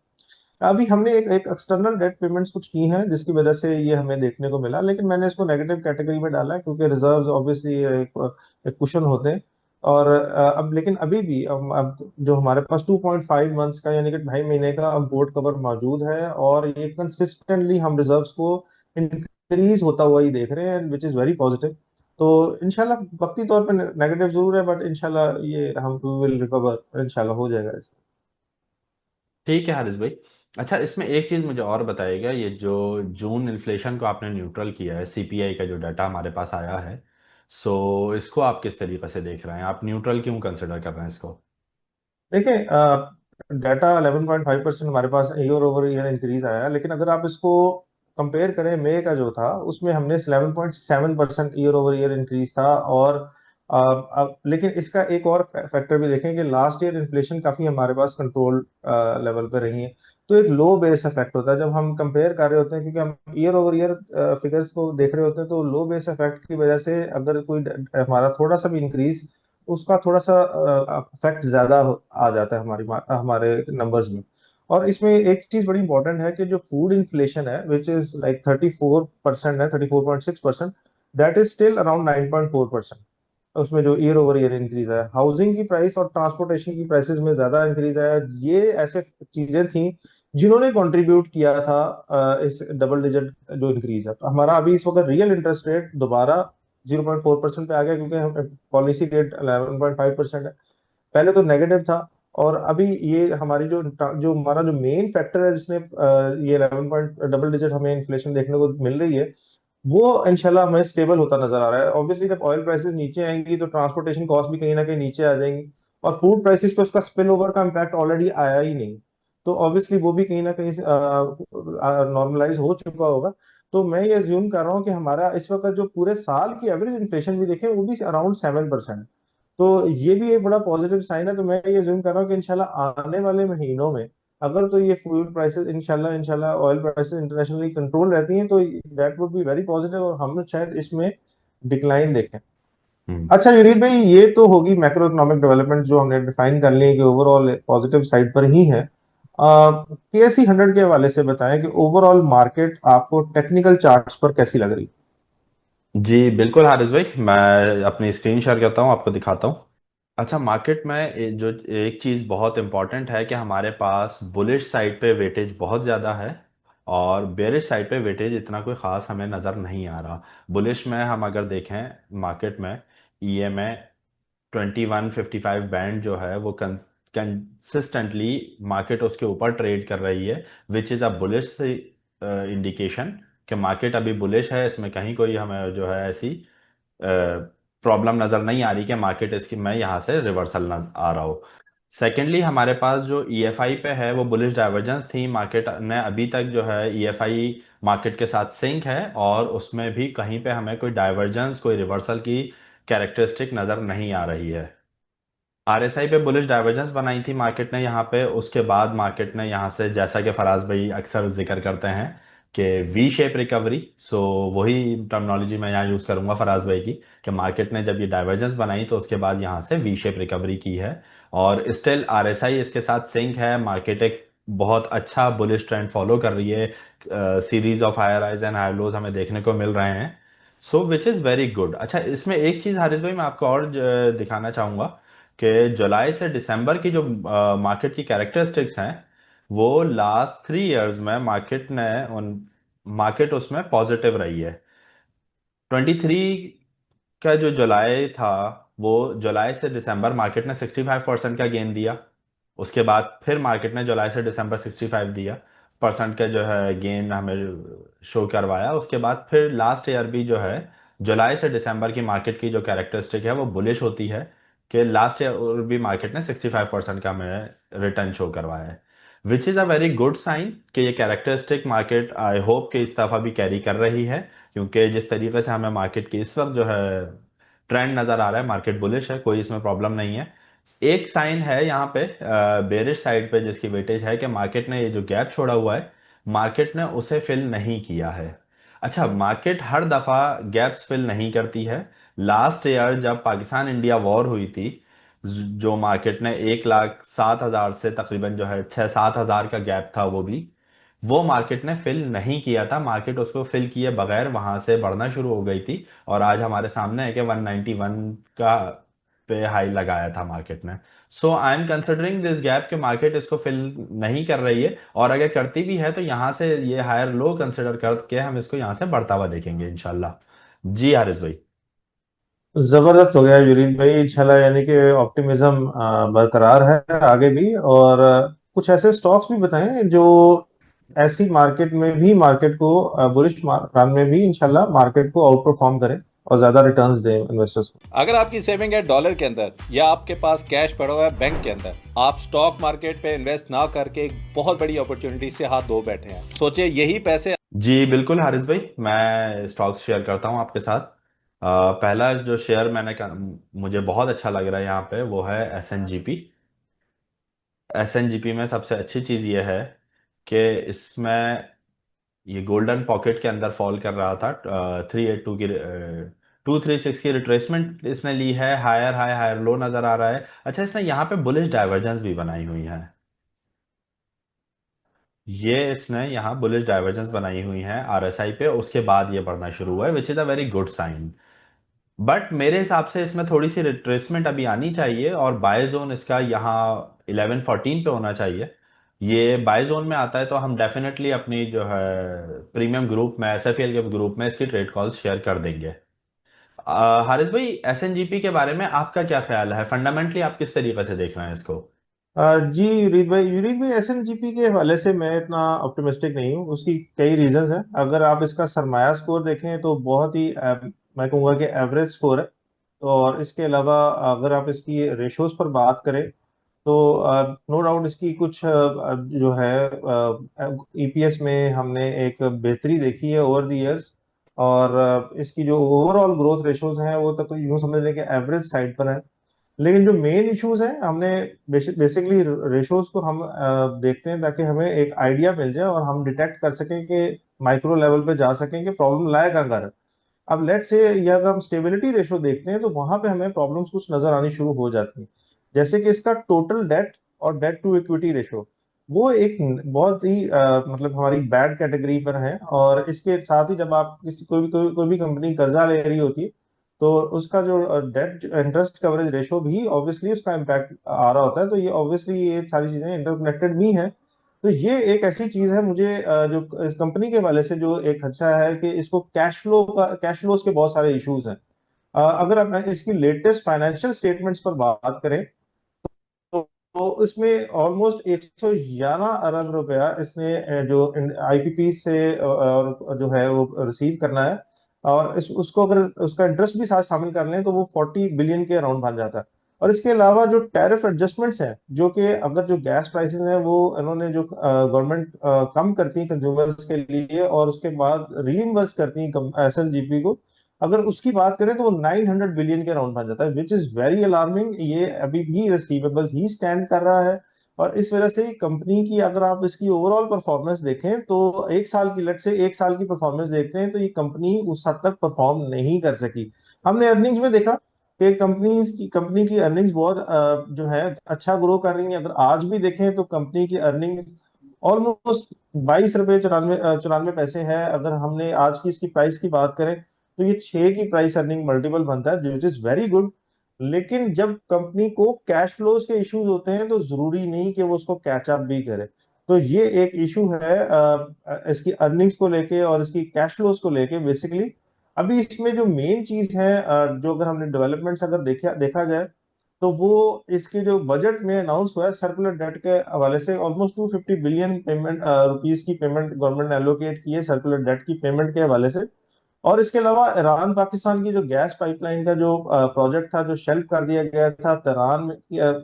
अभी हमने एक एक एक्सटर्नल डेट पेमेंट्स कुछ की हैं जिसकी वजह से ये हमें देखने को मिला, लेकिन मैंने इसको नेगेटिव कैटेगरी में डाला है, क्योंकि रिजर्व्स ऑब्वियसली एक कुशन होते हैं। और अब लेकिन अभी भी अब जो हमारे पास 2.5 मंथ्स का, यानी कि 2.5 महीने का अब बोर्ड कवर मौजूद है, और ये कंसिस्टेंटली हम रिजर्व्स को इंक्रीज होता हुआ ही देख रहे हैं, विच इज वेरी पॉजिटिव। तो इंशाल्लाह वक्ती तौर पे नेगेटिव जरूर है, बट इंशाल्लाह ये हम विल रिकवर, इंशाल्लाह हो जाएगा। ठीक है हारिस भाई। अच्छा, इसमें एक चीज़ मुझे और बताइएगा, ये जो जून इन्फ्लेशन को आपने न्यूट्रल किया है, सीपीआई का जो डाटा हमारे पास आया है, सो इसको आप किस तरीके से देख रहे हैं? आप न्यूट्रल क्यों कंसिडर कर रहे हैं इसको? देखिए, डाटा 11.5% हमारे पास ईयर ओवर ईयर इंक्रीज आया है, लेकिन अगर आप इसको कंपेयर करें मई का जो था, उसमें हमने 11.7% ईयर ओवर ईयर इंक्रीज था। और अब लेकिन इसका एक और फैक्टर भी देखें कि लास्ट ईयर इन्फ्लेशन काफी हमारे पास कंट्रोल लेवल पे रही है। तो एक लो बेस इफेक्ट होता है जब हम कंपेयर कर रहे होते हैं, क्योंकि हम ईयर ओवर ईयर फिगर्स को देख रहे होते हैं, तो लो बेस इफेक्ट की वजह से अगर कोई हमारा थोड़ा सा भी इंक्रीज, उसका थोड़ा सा इफेक्ट ज्यादा आ जाता है हमारे नंबर्स में। और इसमें एक चीज बड़ी इंपॉर्टेंट है कि जो फूड इन्फ्लेशन है विच इज लाइक 34% है, 34.6%, दैट इज स्टिल अराउंड 9.4%। उसमें जो ईयर ओवर ईयर इंक्रीज है, हाउसिंग की प्राइस और ट्रांसपोर्टेशन की प्राइसेस में ज्यादा इंक्रीज आया। ये ऐसे चीजें थी जिन्होंने कंट्रीब्यूट किया था इस डबल डिजिट जो इंक्रीज है। तो हमारा अभी इस वक्त रियल इंटरेस्ट रेट दोबारा 0.4% पे आ गया, क्योंकि हम पॉलिसी रेट 11.5% है। पहले तो नेगेटिव था, और अभी ये हमारी जो जो हमारा जो मेन फैक्टर है जिसने ये 11 पॉइंट डबल डिजिट हमें इन्फ्लेशन देखने को मिल रही है, वो इंशाल्लाह हमें स्टेबल होता नजर आ रहा है। ऑब्वियसली जब ऑयल प्राइसेस नीचे आएंगी तो ट्रांसपोर्टेशन कॉस्ट भी कहीं ना कहीं नीचे आ जाएंगी, और फूड प्राइसेस पे उसका स्पिल ओवर का इम्पैक्ट ऑलरेडी आया ही नहीं, तो ऑब्वियसली वो भी कहीं ना कहीं नॉर्मलाइज हो चुका होगा। तो मैं ये अज्यूम कर रहा हूँ कि हमारा इस वक्त जो पूरे साल की एवरेज इन्फ्लेशन भी देखें वो भी अराउंड 7%। तो ये भी एक बड़ा पॉजिटिव साइन है। तो मैं ये अज्यूम कर रहा हूँ कि इंशाल्लाह आने वाले महीनों में अगर तो ये फूड प्राइसेस इंशाल्लाह इंशाल्लाह ऑयल प्राइसेस इंटरनेशनली कंट्रोल रहती हैं, तो that would be very positive, और हम शायद इसमें डिक्लाइन देखें। हम्म। अच्छा यूरित भाई, ये तो होगी मैक्रो इकोनॉमिक डेवलपमेंट जो हमने डिफाइन कर ली है कि ओवरऑल पॉजिटिव साइड पर ही है। केएससी 100 के हवाले से बताएं कि ओवरऑल मार्केट आपको टेक्निकल चार्ट्स पर कैसी लग रही। जी बिल्कुल हारिस भाई, मैं अपनी स्क्रीन शेयर करता हूँ, आपको दिखाता हूँ। अच्छा, मार्केट में जो एक चीज़ बहुत इंपॉर्टेंट है कि हमारे पास बुलिश साइड पे वेटेज बहुत ज़्यादा है, और बेरिश साइड पे वेटेज इतना कोई ख़ास हमें नज़र नहीं आ रहा। बुलिश में हम अगर देखें मार्केट में, ईएमए 2155 बैंड जो है वो कंसिस्टेंटली मार्केट उसके ऊपर ट्रेड कर रही है, which is a bullish indication कि मार्केट अभी बुलिश है। इसमें कहीं कोई हमें जो है ऐसी प्रॉब्लम नज़र नहीं आ रही कि मार्केट इसकी में यहाँ से रिवर्सल नजर आ रहा हो। सेकेंडली हमारे पास जो ईएफआई पे है वो बुलिश डाइवर्जेंस थी, मार्केट ने अभी तक जो है ईएफआई मार्केट के साथ सिंक है और उसमें भी कहीं पे हमें कोई डाइवर्जेंस, कोई रिवर्सल की कैरेक्टरिस्टिक नज़र नहीं आ रही है। आरएसआई पे बुलिश डाइवर्जेंस बनाई थी मार्केट ने यहाँ पे, उसके बाद मार्केट ने यहाँ से, जैसा कि फराज भाई अक्सर जिक्र करते हैं कि वी शेप रिकवरी, सो वही टर्मिनोलॉजी मैं यहाँ यूज़ करूंगा फराज भाई की, कि मार्केट ने जब ये डाइवर्जेंस बनाई तो उसके बाद यहाँ से वी शेप रिकवरी की है और स्टिल आरएसआई इसके साथ सिंक है। मार्केट एक बहुत अच्छा बुलिश ट्रेंड फॉलो कर रही है, series of higher highs and higher lows हमें देखने को मिल रहे हैं, so which is very good. अच्छा, इसमें एक चीज़ हारिस भाई मैं आपको और दिखाना चाहूँगा कि जुलाई से दिसंबर की जो मार्केट की कैरेक्टरिस्टिक्स हैं, वो लास्ट 3 इयर्स में मार्केट उसमें पॉजिटिव रही है। 23 का जो जुलाई था, वो जुलाई से दिसंबर मार्केट ने 65% का गेन दिया। उसके बाद फिर मार्केट ने जुलाई से दिसंबर 65 दिया परसेंट का जो है गेन हमें शो करवाया। उसके बाद फिर लास्ट ईयर भी जो है जुलाई से दिसंबर की मार्केट की जो कैरेक्टरिस्टिक है वो बुलिश होती है, कि लास्ट ईयर भी मार्केट ने 65% का हमें रिटर्न शो करवाया है, which is a very good sign कि ये कैरेक्टरिस्टिक मार्केट आई होप कि इस दफ़ा भी कैरी कर रही है, क्योंकि जिस तरीके से हमें मार्केट की इस वक्त जो है ट्रेंड नज़र आ रहा है, मार्केट बुलिश है, कोई इसमें प्रॉब्लम नहीं है। एक साइन है यहाँ पे बेरिश साइड पे जिसकी वेटेज है कि मार्केट ने ये जो गैप छोड़ा हुआ है, मार्केट ने उसे फिल नहीं किया है। अच्छा, मार्केट हर दफ़ा गैप्स फिल नहीं करती है। लास्ट ईयर जब पाकिस्तान इंडिया वॉर हुई थी, जो मार्केट ने 1,07,000 से तकरीबन जो है 6-7 हज़ार का गैप था, वो मार्केट ने फिल नहीं किया था। मार्केट उसको फिल किए बगैर वहां से बढ़ना शुरू हो गई थी और आज हमारे सामने है कि 191 का पे हाई लगाया था मार्केट ने। So I am considering this gap कि मार्केट इसको फिल नहीं कर रही है, और अगर करती भी है तो यहाँ से ये हायर लो कंसिडर करके हम इसको यहाँ से बढ़ता हुआ देखेंगे इंशाल्लाह। जी हारिस भाई। जबरदस्त हो गया युरीन भाई, इंशाल्लाह। यानी कि ऑप्टिमिज्म बरकरार है आगे भी। और कुछ ऐसे स्टॉक्स भी बताएं जो ऐसी मार्केट में भी, मार्केट को बुलिश रन में भी इंशाल्लाह मार्केट को आउट परफॉर्म करें और ज्यादा रिटर्न्स दें इन्वेस्टर्स को। अगर आपकी सेविंग है डॉलर के अंदर या आपके पास कैश पड़ा हुआ है बैंक के अंदर, आप स्टॉक मार्केट पे इन्वेस्ट ना करके एक बहुत बड़ी अपॉर्चुनिटी से हाथ धो बैठे हैं। सोचिए यही पैसे। जी बिल्कुल हारिस भाई, मैं स्टॉक्स शेयर करता हूँ आपके साथ। पहला जो शेयर मुझे बहुत अच्छा लग रहा है यहाँ पे, वो है एसएनजीपी। एसएनजीपी में सबसे अच्छी चीज़ ये है कि इसमें ये गोल्डन पॉकेट के अंदर फॉल कर रहा था। 382 की 236 की रिट्रेसमेंट इसने ली है, हायर हाई हायर लो नज़र आ रहा है। अच्छा, इसने यहाँ पे बुलिश डाइवर्जेंस भी बनाई हुई है, ये इसने यहाँ बुलिश डाइवर्जेंस बनाई हुई है आरएसआई पे, उसके बाद ये बढ़ना शुरू हुआ है, which is a very good sign. But मेरे हिसाब से इसमें थोड़ी सी रिट्रेसमेंट अभी आनी चाहिए और बाय जोन इसका यहाँ 11-14 पे होना चाहिए। ये बाय जोन में आता है तो हम डेफिनेटली अपनी जो है प्रीमियम ग्रुप में, एसएफएल के ग्रुप में इसकी ट्रेड कॉल्स शेयर कर देंगे। हारिस भाई, एसएनजीपी के बारे में आपका क्या ख्याल है? फंडामेंटली आप किस तरीके से देख रहे हैं इसको? जी युरीद भाई, एसएनजीपी के हवाले से मैं इतना ऑप्टिमिस्टिक नहीं हूँ। उसकी कई रीजंस हैं। अगर आप इसका सरमाया स्कोर देखें तो बहुत ही मैं कहूँगा कि एवरेज स्कोर है। और इसके अलावा अगर आप इसकी रेशोज पर बात करें तो नो डाउट इसकी कुछ जो है ईपीएस में हमने एक बेहतरी देखी है ओवर द इयर्स। और इसकी जो ओवरऑल ग्रोथ रेशोज हैं वो तक यूं समझ लें कि एवरेज साइड पर है। लेकिन जो मेन इश्यूज हैं, हमने बेसिकली रेशोज को हम देखते हैं ताकि हमें एक आइडिया मिल जाए और हम डिटेक्ट कर सकें कि माइक्रो लेवल पे जा सकें कि प्रॉब्लम लाए कहाँ कर है। अब लेट से ये अगर हम स्टेबिलिटी रेशो देखते हैं तो वहां पे हमें प्रॉब्लम्स कुछ नजर आनी शुरू हो जाती हैं। जैसे कि इसका टोटल डेट और डेट टू इक्विटी रेशो, वो एक बहुत ही मतलब हमारी बैड कैटेगरी पर है। और इसके साथ ही जब आप किसी कोई भी कंपनी कर्जा ले रही होती है तो उसका जो डेट इंटरेस्ट कवरेज रेशो भी ऑब्वियसली उसका इम्पैक्ट आ रहा होता है। तो ये ऑब्वियसली ये सारी चीजें इंटरकनेक्टेड भी हैं। तो ये एक ऐसी चीज है, मुझे जो इस कंपनी के वाले से जो एक खदशा है कि इसको कैश फ्लोज के बहुत सारे इश्यूज हैं। अगर आप इसकी लेटेस्ट फाइनेंशियल स्टेटमेंट्स पर बात करें तो इसमें ऑलमोस्ट 111 अरब रुपया इसने जो आईपीपी से और जो है वो रिसीव करना है। और उसको अगर उसका इंटरेस्ट भी साथ शामिल कर लें तो वो 40 बिलियन के अराउंड बन जाता है। और इसके अलावा जो टैरिफ एडजस्टमेंट्स हैं, जो कि अगर जो गैस प्राइसेस हैं वो इन्होंने जो गवर्नमेंट कम करती है कंज्यूमर्स के लिए और उसके बाद रीइंबर्स करती है एसएलजीपी को, अगर उसकी बात करें तो वो 900 बिलियन के राउंड बन जाता है, विच इज वेरी अलार्मिंग। ये अभी भी रिसीवेबल ही स्टैंड कर रहा है। और इस वजह से कंपनी की अगर आप इसकी ओवरऑल परफॉर्मेंस देखें तो एक साल की लट से एक साल की परफॉर्मेंस देखते हैं तो ये कंपनी उस हद तक परफॉर्म नहीं कर सकी। हमने अर्निंग्स में देखा कि कंपनी की अर्निंग्स बहुत जो है अच्छा ग्रो कर रही है। अगर आज भी देखें तो कंपनी की अर्निंग ऑलमोस्ट 22 रुपये 94 पैसे है। अगर हमने आज की इसकी प्राइस की बात करें तो ये 6 की प्राइस अर्निंग मल्टीपल बनता है, विच इज वेरी गुड। लेकिन जब कंपनी को कैश फ्लोज के इश्यूज होते हैं तो जरूरी नहीं कि वो उसको कैच अप भी करे। तो ये एक इशू है इसकी अर्निंग्स को लेके और इसकी कैश फ्लोज को लेके बेसिकली। अभी इसमें जो मेन चीज है जो अगर हमने डेवलपमेंट्स अगर देखा देखा जाए तो वो इसके जो बजट में अनाउंस हुआ है सर्कुलर डेट के हवाले से ऑलमोस्ट 250 बिलियन पेमेंट रुपीस की पेमेंट गवर्नमेंट ने एलोकेट की है सर्कुलर डेट की पेमेंट के हवाले से। और इसके अलावा ईरान पाकिस्तान की जो गैस पाइपलाइन का जो प्रोजेक्ट था जो शेल्फ कर दिया गया था तेहरान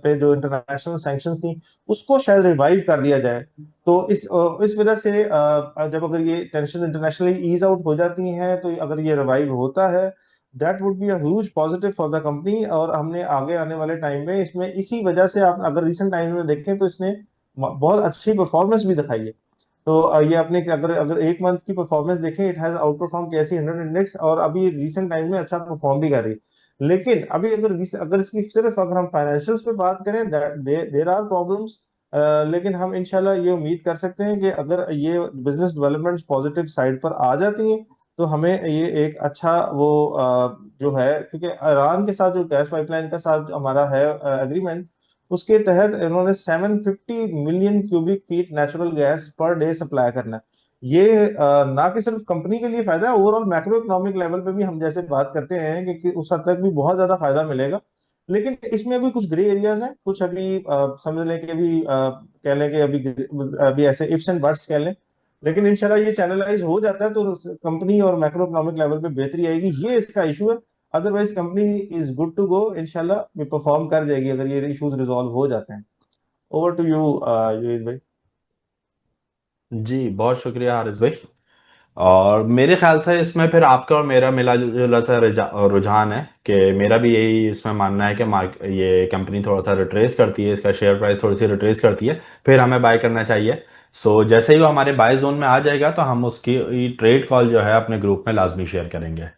पे जो इंटरनेशनल सैंक्शन थी उसको शायद रिवाइव कर दिया जाए। तो इस वजह से जब अगर ये टेंशन इंटरनेशनली ईज आउट हो जाती हैं तो अगर ये रिवाइव होता है that would be a huge positive for the company. और हमने आगे आने वाले टाइम में इसमें इसी वजह से आप अगर रिसेंट टाइम में देखें तो इसने बहुत अच्छी परफॉर्मेंस भी दिखाई है। तो ये अपने अगर अगर एक मंथ की परफॉर्मेंस देखें it has out perform KSE 100 index और अभी रिसेंट टाइम में अच्छा परफॉर्म भी कर रही है। लेकिन अभी अगर इसकी सिर्फ अगर हम फाइनेंशियल्स पे बात करें देर आर प्रॉब्लम्स। लेकिन हम इंशाल्लाह ये उम्मीद कर सकते हैं कि अगर ये बिजनेस डेवलपमेंट पॉजिटिव साइड पर आ जाती हैं तो हमें ये एक अच्छा वो जो है क्योंकि ईरान के साथ जो गैस पाइपलाइन का साथ हमारा है एग्रीमेंट उसके तहत इन्होंने 750 million cubic feet natural gas per day supply करना है। ये ना कि सिर्फ कंपनी के लिए फायदा है, ओवरऑल मैक्रो इकोनॉमिक लेवल पे भी हम जैसे बात करते हैं कि उस हद तक भी बहुत ज्यादा फायदा मिलेगा। लेकिन इसमें अभी कुछ ग्रे एरियाज हैं, कुछ अभी समझ लें कि अभी कह लें कि अभी ऐसे इफ्स एंड बट्स कह लें। लेकिन इंशाल्लाह ये चैनलाइज हो जाता है तो कंपनी और मैक्रो इकोनॉमिक लेवल पे बेहतरी आएगी, ये इसका इशू है। Otherwise company is good to go, इंशाल्लाह ये परफॉर्म कर जाएगी अगर ये इश्यूज रिजॉल्व हो जाते हैं। ओवर टू यू यूएस भाई। जी बहुत शुक्रिया हारिस भाई। और मेरे ख्याल से इसमें फिर आपका और मेरा मिला जुला सा रुझान है कि मेरा भी यही इसमें मानना है कि ये कंपनी थोड़ा सा रिट्रेस करती है, इसका शेयर प्राइस थोड़ी सी रिट्रेस करती है, फिर हमें बाय करना चाहिए। सो जैसे ही वो हमारे बाय जोन में आ जाएगा तो हम उसकी ट्रेड कॉल जो है अपने ग्रुप में लाजमी शेयर करेंगे।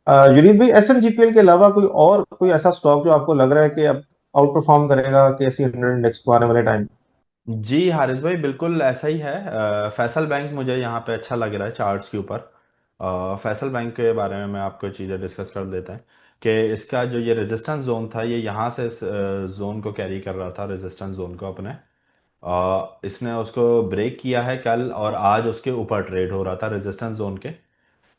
यूनिट भाई एसएनजीपीएल के अलावा कोई ऐसा स्टॉक जो आपको लग रहा है कि अब आउट परफॉर्म करेगा केसी 100 इंडेक्स को आने वाले टाइम? जी हारिस भाई बिल्कुल ऐसा ही है। फैसल बैंक मुझे यहाँ पे अच्छा लग रहा है चार्ट्स के ऊपर। फैसल बैंक के बारे में मैं आपको चीज़ें डिस्कस कर देता हूँ कि इसका जो ये रेजिस्टेंस जोन था ये यहाँ से इस जोन को कैरी कर रहा था, रेजिस्टेंस जोन को अपने। इसने उसको ब्रेक किया है कल और आज उसके ऊपर ट्रेड हो रहा था रेजिस्टेंस जोन के।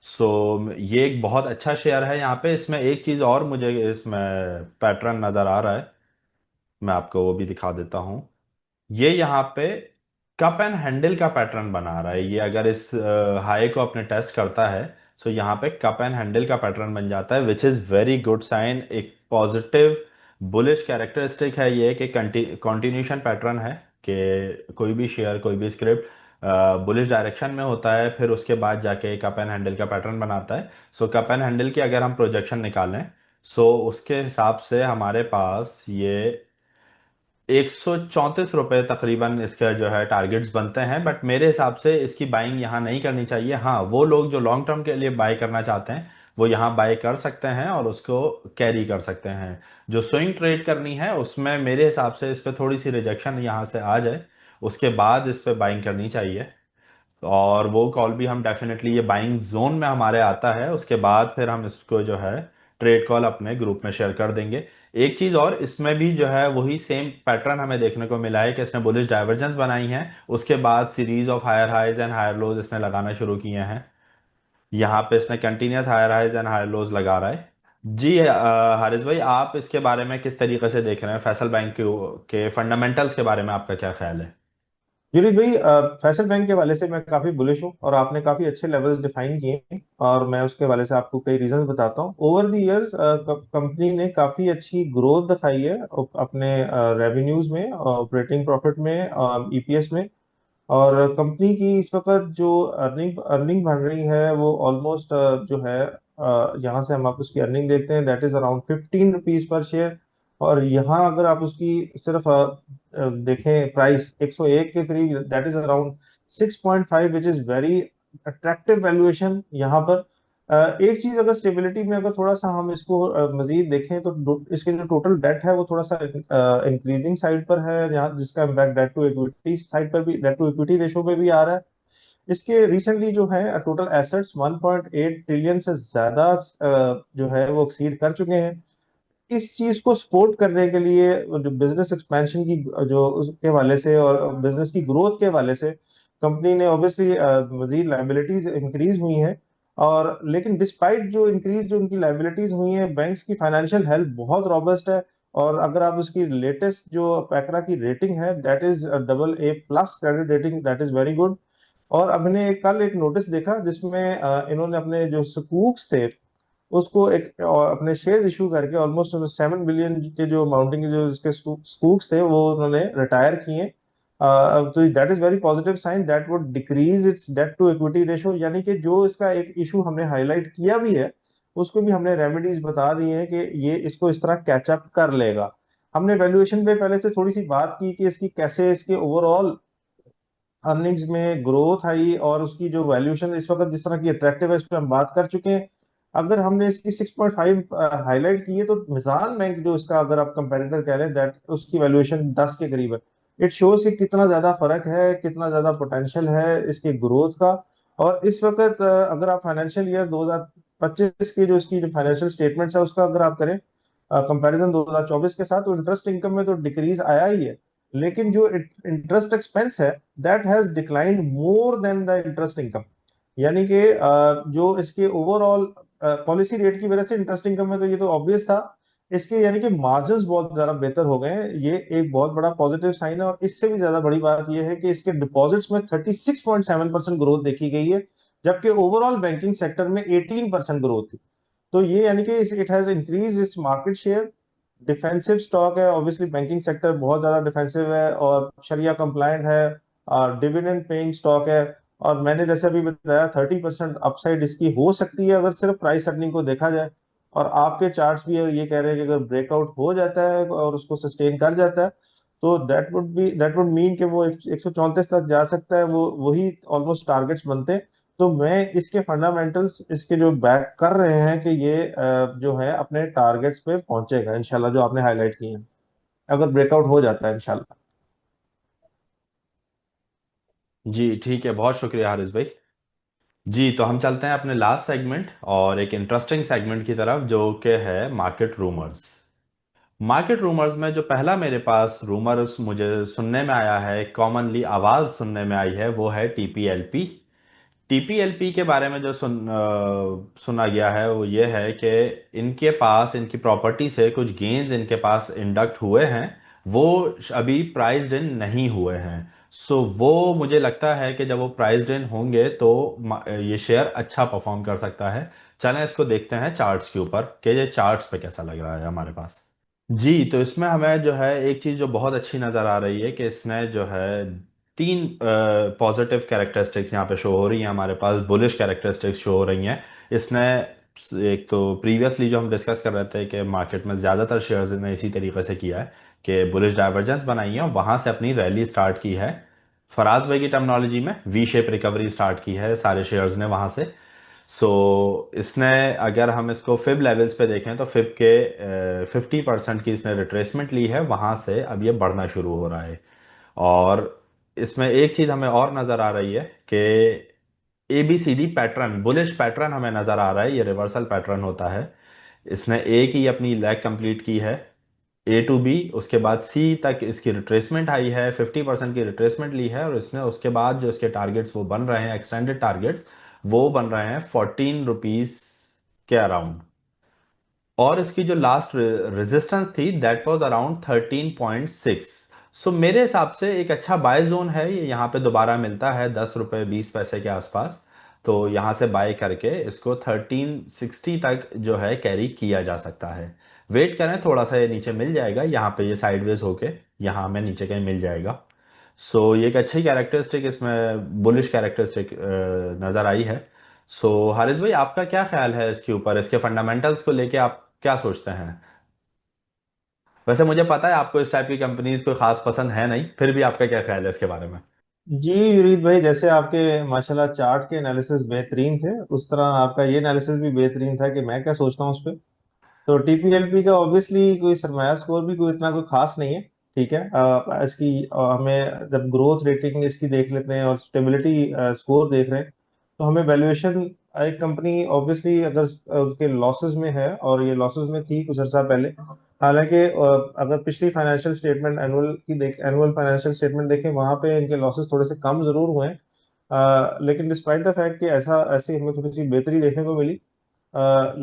सो ये एक बहुत अच्छा शेयर है। यहाँ पे इसमें एक चीज़ और मुझे इसमें पैटर्न नज़र आ रहा है, मैं आपको वो भी दिखा देता हूँ। ये यहाँ पे कप एंड हैंडल का पैटर्न बना रहा है। ये अगर इस हाई को अपने टेस्ट करता है तो यहाँ पे कप एंड हैंडल का पैटर्न बन जाता है, which is very good sign. एक पॉजिटिव बुलिश कैरेक्टरिस्टिक है ये कि कंटिन्यूशन पैटर्न है कि कोई भी शेयर कोई भी स्क्रिप्ट बुलिश डायरेक्शन में होता है फिर उसके बाद जाके कप एंड हैंडल का पैटर्न बनाता है। सो कप एंड हैंडल की अगर हम प्रोजेक्शन निकालें सो उसके हिसाब से हमारे पास ये 134 रुपये तकरीबन इसका जो है टारगेट्स बनते हैं। बट मेरे हिसाब से इसकी बाइंग यहाँ नहीं करनी चाहिए। हाँ वो लोग जो लॉन्ग टर्म के लिए बाय करना चाहते हैं वो यहाँ बाय कर सकते हैं और उसको कैरी कर सकते हैं। जो स्विंग ट्रेड करनी है उसमें मेरे हिसाब से इस पर थोड़ी सी रिजेक्शन यहाँ से आ जाए उसके बाद इस पर बाइंग करनी चाहिए। और वो कॉल भी हम डेफिनेटली ये बाइंग जोन में हमारे आता है उसके बाद फिर हम इसको जो है ट्रेड कॉल अपने ग्रुप में शेयर कर देंगे। एक चीज और इसमें भी जो है वही सेम पैटर्न हमें देखने को मिला है कि इसने बुलिश डाइवर्जेंस बनाई है उसके बाद series of higher highs and higher lows इसने लगाना शुरू किए हैं। यहाँ पे इसने continuous higher highs and higher lows लगा रहा है। जी हारिस भाई, आप इसके बारे में किस तरीके से देख रहे हैं? फैसल बैंक के फंडामेंटल्स के बारे में आपका क्या ख्याल है? यूनिट भाई, फैसल बैंक के हवाले से मैं काफी बुलिश हूँ और आपने काफी अच्छे लेवल्स डिफाइन किए हैं, और मैं उसके हवाले से आपको कई रीजंस बताता हूँ। ओवर द इयर्स कंपनी ने काफी अच्छी ग्रोथ दिखाई है अपने रेवेन्यूज में, ऑपरेटिंग प्रॉफिट में, ईपीएस में। और कंपनी की इस वक्त जो अर्निंग अर्निंग बन रही है वो ऑलमोस्ट जो है, यहाँ से हम आप उसकी अर्निंग देखते हैं, that is around 15 rupees per share. और यहाँ अगर आप उसकी सिर्फ देखें प्राइस 101 के करीब, that is around 6.5, which is very attractive valuation यहाँ पर। एक चीज, अगर स्टेबिलिटी में अगर थोड़ा सा हम इसको मजीद देखें तो इसके जो टोटल डेट है वो थोड़ा सा इंक्रीजिंग साइड पर है यहाँ, जिसका impact debt to equity side पर भी, डेट टू इक्विटी रेशो पे भी आ रहा है। इसके रिसेंटली जो है टोटल एसेट्स 1.8 ट्रिलियन से ज्यादा जो है वो एक्सीड कर चुके हैं। इस चीज को सपोर्ट करने के लिए जो बिजनेस एक्सपेंशन की जो उसके हवाले से और बिजनेस की ग्रोथ के हवाले से कंपनी ने ऑब्वियसली मजीद लाइबिलिटीज इंक्रीज हुई हैं। और लेकिन डिस्पाइट जो इंक्रीज जो उनकी लाइबिलिटीज हुई हैं, बैंक्स की फाइनेंशियल हेल्थ बहुत रॉबस्ट है। और अगर आप उसकी लेटेस्ट जो पैकरा की रेटिंग है, that is AA+ credit rating, that is very good. और अब हमने कल एक नोटिस देखा जिसमें इन्होंने अपने जो सकूक्स थे उसको एक अपने शेयर इशू करके ऑलमोस्ट 7 बिलियन के जो अमाउंटिंग जो इसके स्कूक्स थे वो उन्होंने रिटायर किए। तो that is very positive sign, that would decrease its debt to equity ratio. यानी कि जो इसका एक इशू हमने हाईलाइट किया भी है, उसको भी हमने रेमेडीज बता दी हैं कि ये इसको इस तरह कैचअप कर लेगा। हमने वैल्यूएशन पे पहले से थोड़ी सी बात की कि इसकी कैसे इसके ओवरऑल अर्निंग्स में ग्रोथ आई, और उसकी जो वैल्यूएशन इस वक्त जिस तरह की अट्रैक्टिव है, इस पर हम बात कर चुके हैं। अगर हमने इसकी 6.5 हाईलाइट की है, तो मिजान बैंक जो इसका अगर आप कंपैरेटर कह रहे हैं, दैट उसकी वैल्यूएशन 10 के करीब है। इट शोज कि कितना ज्यादा फर्क है, कितना ज्यादा पोटेंशियल है इसके ग्रोथ का। और इस वक्त अगर आप फाइनेंशियल ईयर 2025 की जो इसकी जो फाइनेंशियल स्टेटमेंट्स है उसका अगर आप करें कंपैरिजन 2024 के साथ, तो इंटरेस्ट इनकम में तो डिक्रीज आया ही है, लेकिन जो इंटरेस्ट एक्सपेंस है that has declined more than the interest income. यानी कि जो इसके ओवरऑल पॉलिसी रेट की वजह से इंटरेस्ट इनकम में तो ये तो ऑब्वियस था, इसके यानी कि मार्जिन्स बहुत ज्यादा बेहतर हो गए हैं। ये एक बहुत बड़ा पॉजिटिव साइन है। और इससे भी ज्यादा बड़ी बात यह है कि इसके डिपॉजिट्स में 36.7% ग्रोथ देखी गई है, जबकि ओवरऑल बैंकिंग सेक्टर में 18% ग्रोथ थी। तो ये यानी कि it has increase its market share. Defensive stock है, ऑब्वियसली बैंकिंग सेक्टर बहुत ज्यादा डिफेंसिव है और शरिया कंप्लायंट है, डिविडेंड पेइंग स्टॉक है। और मैंने जैसे अभी बताया 30% अपसाइड इसकी हो सकती है अगर सिर्फ प्राइस अर्निंग को देखा जाए। और आपके चार्ट्स भी ये कह रहे हैं कि अगर ब्रेकआउट हो जाता है और उसको सस्टेन कर जाता है, तो दैट वुड मीन कि वो 134 तक जा सकता है। वो वही ऑलमोस्ट टारगेट्स बनते हैं। तो मैं इसके फंडामेंटल्स इसके जो बैक कर रहे हैं कि ये जो है अपने टारगेट्स पे पहुंचेगा इंशाल्लाह, जो आपने हाईलाइट किए हैं, अगर ब्रेकआउट हो जाता है इंशाल्लाह। जी ठीक है, बहुत शुक्रिया हारिस भाई। जी, तो हम चलते हैं अपने लास्ट सेगमेंट और एक इंटरेस्टिंग सेगमेंट की तरफ, जो कि है मार्केट रूमर्स। मार्केट रूमर्स में जो पहला मेरे पास रूमर्स मुझे सुनने में आया है, कॉमनली आवाज सुनने में आई है, वो है टीपीएलपी। टीपीएलपी के बारे में जो सुना गया है वो ये है कि इनके पास इनकी प्रॉपर्टी से कुछ गेन्स इनके पास इंडक्ट हुए हैं, वो अभी प्राइस्ड इन नहीं हुए हैं। सो वो मुझे लगता है कि जब वो प्राइस्ड इन होंगे तो ये शेयर अच्छा परफॉर्म कर सकता है। चलें इसको देखते हैं चार्ट्स के ऊपर कि ये चार्ट्स पे कैसा लग रहा है हमारे पास। जी, तो इसमें हमें जो है एक चीज़ जो बहुत अच्छी नज़र आ रही है कि इसने जो है तीन पॉजिटिव कैरेक्टरिस्टिक्स यहाँ पे शो हो रही हैं हमारे पास, बुलिश कैरेक्टरिस्टिक्स शो हो रही हैं। इसने एक तो प्रीवियसली जो हम डिस्कस कर रहे थे कि मार्केट में ज़्यादातर शेयर्स ने इसी तरीके से किया है कि बुलिश डाइवर्जेंस बनाई है और वहाँ से अपनी रैली स्टार्ट की है। फराज भाई की टर्मिनोलॉजी में वी शेप रिकवरी स्टार्ट की है सारे शेयर्स ने वहाँ से। सो इसने, अगर हम इसको फिब लेवल्स पे देखें तो फिब के 50% की इसने रिट्रेसमेंट ली है, वहां से अब ये बढ़ना शुरू हो रहा है। और इसमें एक चीज हमें और नजर आ रही है कि ABCD पैटर्न, बुलिश पैटर्न हमें नजर आ रहा है, ये रिवर्सल पैटर्न होता है। इसने ए की अपनी लेग कंप्लीट की है, A to B, उसके बाद C तक इसकी रिट्रेसमेंट आई है, 50% की रिट्रेसमेंट ली है, और इसने उसके बाद जो इसके टारगेट्स वो बन रहे हैं, एक्सटेंडेड टारगेट्स, वो बन रहे हैं 14 रुपीज के अराउंड। और इसकी जो लास्ट रेजिस्टेंस थी दैट वाज अराउंड 13.6। सो मेरे हिसाब से एक अच्छा बाय जोन है ये, यहाँ पे दोबारा मिलता है 10 रुपये 20 पैसे के आसपास। तो यहाँ से बाय करके इसको 1360 तक जो है कैरी किया जा सकता है। वेट करें थोड़ा सा, ये नीचे मिल जाएगा, यहाँ पे ये साइडवेज होके यहाँ में नीचे कहीं मिल जाएगा। सो ये एक अच्छी कैरेक्टरिस्टिक इसमें बुलिश कैरेक्टरिस्टिक नज़र आई है। सो हारिस भाई, आपका क्या ख्याल है इसके ऊपर, इसके फंडामेंटल्स को लेके आप क्या सोचते हैं? वैसे मुझे पता है आपको इस टाइप की कंपनीज कोई खास पसंद है नहीं, फिर भी आपका क्या ख्याल है इसके बारे में? जी विरीत भाई, जैसे आपके माशाल्लाह चार्ट के एनालिसिस बेहतरीन थे, उस तरह आपका ये एनालिसिस भी बेहतरीन था कि मैं क्या सोचता हूँ उस पर। तो टीपीएलपी का ऑब्वियसली कोई सरमाया स्कोर भी कोई इतना कोई खास नहीं है। ठीक है, इसकी हमें जब ग्रोथ रेटिंग इसकी देख लेते हैं और स्टेबिलिटी स्कोर देख रहे हैं, तो हमें वैल्यूएशन, एक कंपनी ऑब्वियसली अगर उसके लॉसेस में है, और ये लॉसेस में थी कुछ अर्सा पहले, हालांकि अगर पिछली financial statement annual financial statement देखें, वहां पे इनके लॉसेस थोड़े से कम जरूर हुए हैं। लेकिन डिस्पाइट द फैक्ट कि ऐसी हमें थोड़ी सी बेहतरी देखने को मिली।